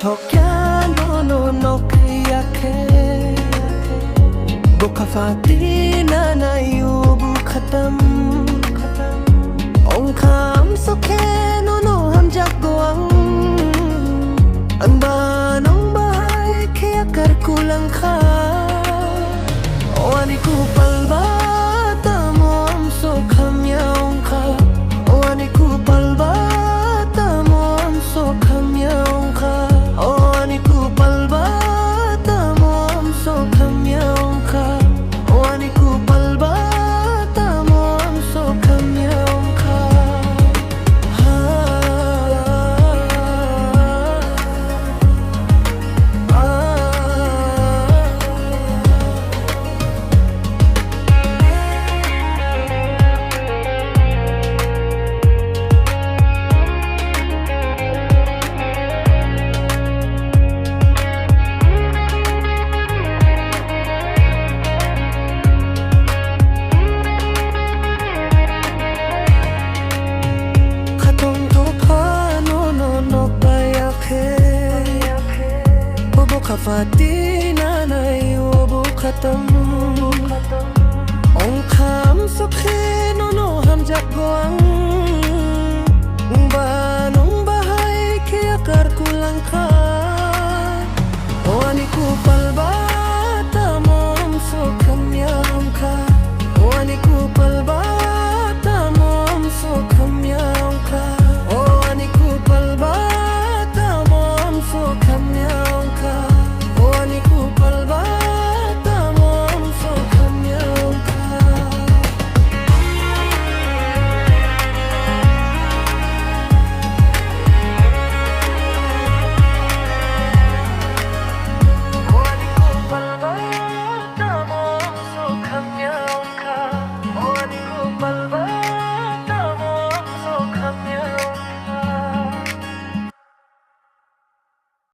Tokiano no kiyake Boka fatina na yubu khatam Ong kham soke no ham jagwang Ang banong bahay kaya kar kulang ka Wani ku palba tamo am sokham yaong ka Wani ku palba tamo am sokham yaong ka Wani ku palba tamo am sokham yaong ka Wani ku palba tamo am sokham yaong ka Fatina na yubu khatam Ong kham sokhe no ham jagwang Banong bahay kaya kar kulang ka Wani ku